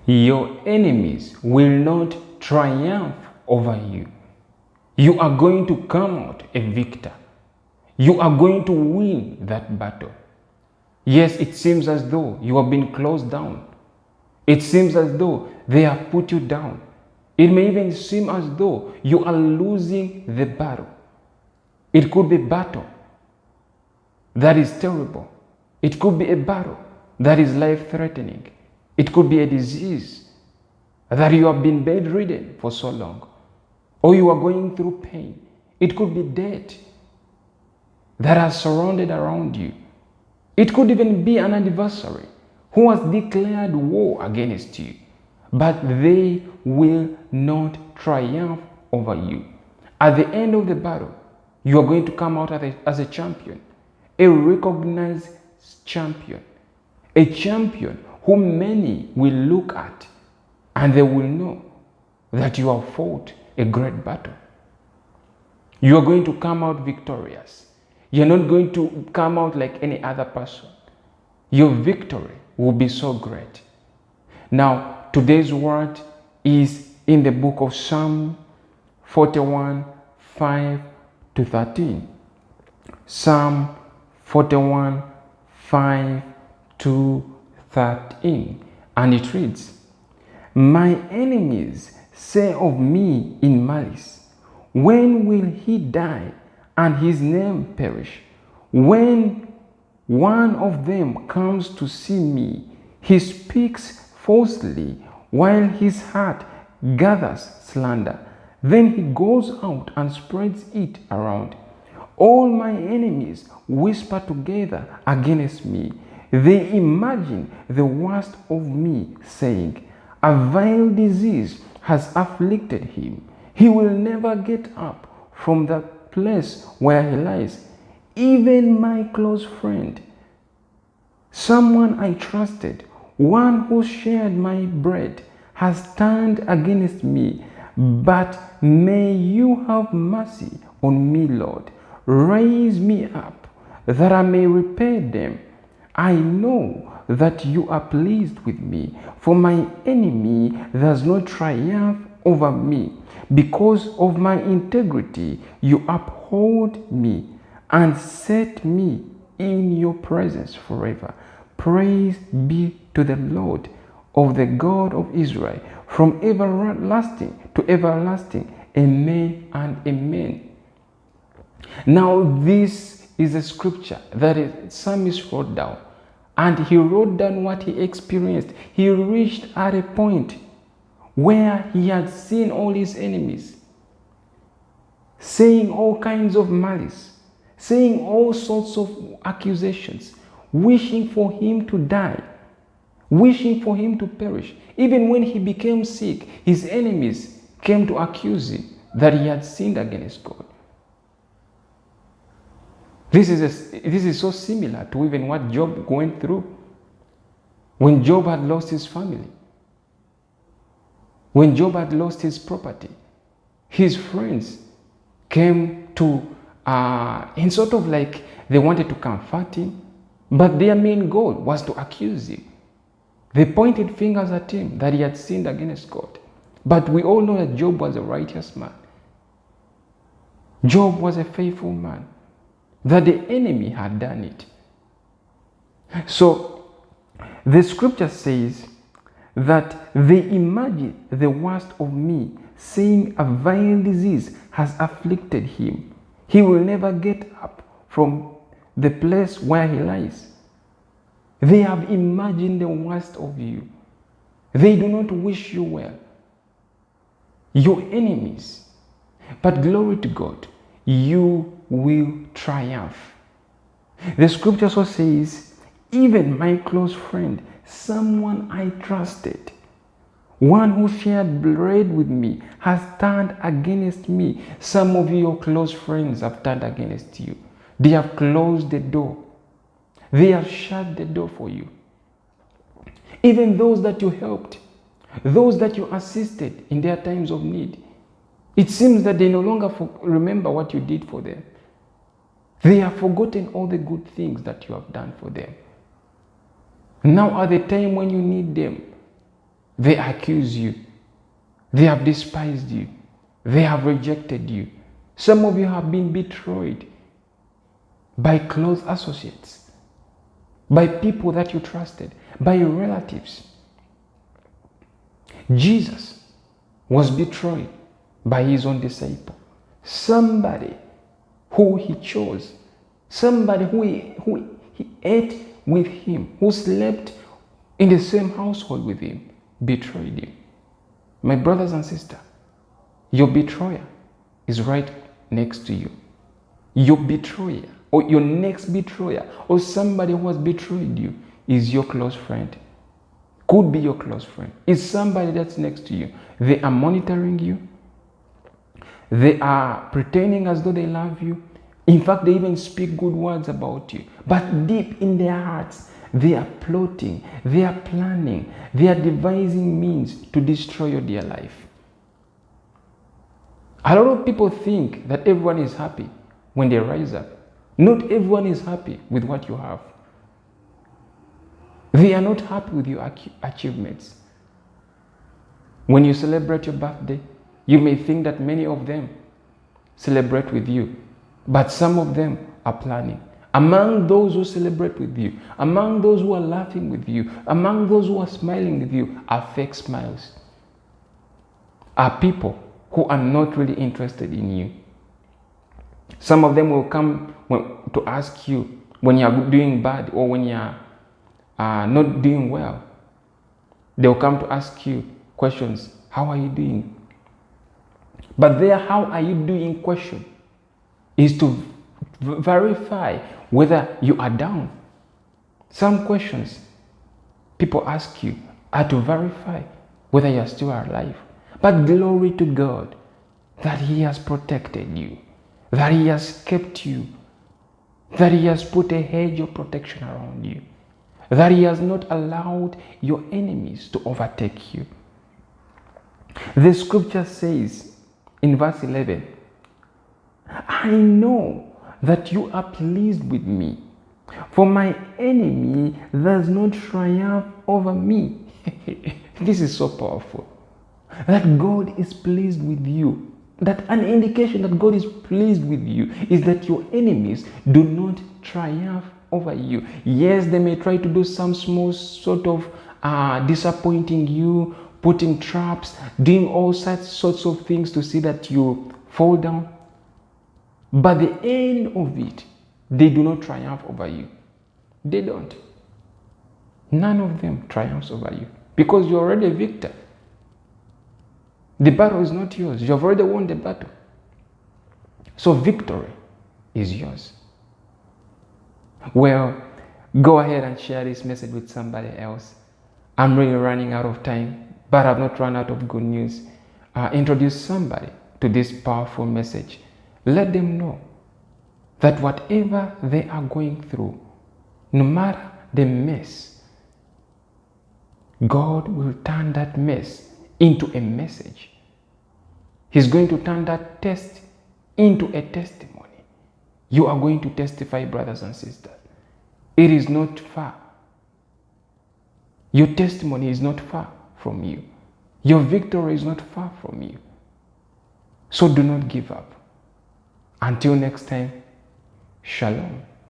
Your enemies will not triumph over you. You are going to come out a victor. You are going to win that battle. Yes, it seems as though you have been closed down. It seems as though they have put you down. It may even seem as though you are losing the battle. It could be a battle that is terrible. It could be a battle that is life-threatening. It could be a disease that you have been bedridden for so long, or you are going through pain. It could be death that has surrounded around you. It could even be an adversary who has declared war against you, but they will not triumph over you. At the end of the battle, you are going to come out as a champion, a recognized champion, a champion whom many will look at and they will know that you have fought a great battle. You are going to come out victorious. You're not going to come out like any other person. Your victory will be so great. Now, today's word is in the book of Psalm 41, 5 to 13. Psalm 41, 5 to 13. And it reads, My enemies say of me in malice, when will he die and his name perish? When one of them comes to see me, he speaks falsely while his heart gathers slander. Then he goes out and spreads it around. All my enemies whisper together against me. They imagine the worst of me, saying, A vile disease has afflicted him. He will never get up from the place where he lies. Even my close friend, someone I trusted, one who shared my bread, has turned against me. But may you have mercy on me, Lord. Raise me up, that I may repay them. I know that you are pleased with me, for my enemy does not triumph over me. Because of my integrity, you uphold me and set me in your presence forever. Praise be to the Lord of the God of Israel, from everlasting to everlasting. Amen and amen. Now, this is a scripture that a psalmist wrote down, and he wrote down what he experienced. He reached at a point where he had seen all his enemies saying all kinds of malice, saying all sorts of accusations, wishing for him to die, wishing for him to perish. Even when he became sick, his enemies came to accuse him that he had sinned against God. This is so similar to even what Job went through when Job had lost his family, when Job had lost his property. His friends came to, and sort of like they wanted to comfort him, but their main goal was to accuse him. They pointed fingers at him that he had sinned against God. But we all know that Job was a righteous man. Job was a faithful man, that the enemy had done it. So the scripture says that they imagine the worst of me, saying a vile disease has afflicted him. He will never get up from the place where he lies. They have imagined the worst of you. They do not wish you well. Your enemies. But glory to God, you will triumph. The scripture also says, even my close friend, someone I trusted, one who shared bread with me, has turned against me. Some of your close friends have turned against you. They have closed the door. They have shut the door for you. Even those that you helped, those that you assisted in their times of need, it seems that they no longer remember what you did for them. They have forgotten all the good things that you have done for them. Now at the time when you need them, They accuse you. They have despised you. They have rejected you. Some of you have been betrayed by close associates, by people that you trusted, by your relatives. Jesus was betrayed by his own disciple, somebody who he chose, somebody who he ate with him, who slept in the same household with him, betrayed him. My brothers and sisters, your betrayer is right next to you. Your betrayer or your next betrayer or somebody who has betrayed you is your close friend. Could be your close friend. Is somebody that's next to you. They are monitoring you. They are pretending as though they love you. In fact, they even speak good words about you. But deep in their hearts, they are plotting, they are planning, they are devising means to destroy your dear life. A lot of people think that everyone is happy when they rise up. Not everyone is happy with what you have. They are not happy with your achievements. When you celebrate your birthday, you may think that many of them celebrate with you, but some of them are planning. Among those who celebrate with you, among those who are laughing with you, among those who are smiling with you, are fake smiles. Are people who are not really interested in you. Some of them will come to ask you when you are doing bad or when you are not doing well. They'll come to ask you questions. How are you doing? But their how are you doing question is to verify whether you are down. Some questions people ask you are to verify whether you are still alive. But glory to God that He has protected you, that He has kept you, that He has put a hedge of protection around you, that He has not allowed your enemies to overtake you. The scripture says in verse 11, I know that you are pleased with me, for my enemy does not triumph over me. This is so powerful. That God is pleased with you. That an indication that God is pleased with you is that your enemies do not triumph over you. Yes, they may try to do some small sort of disappointing you, putting traps, doing all sorts of things to see that you fall down. But the end of it, they do not triumph over you. They don't. None of them triumphs over you because you're already a victor. The battle is not yours. You've already won the battle. So victory is yours. Well, go ahead and share this message with somebody else. I'm really running out of time, but I've not run out of good news. Introduce somebody to this powerful message. Let them know that whatever they are going through, no matter the mess, God will turn that mess into a message. He's going to turn that test into a testimony. You are going to testify, brothers and sisters. It is not far. Your testimony is not far from you. Your victory is not far from you. So do not give up. Until next time, shalom.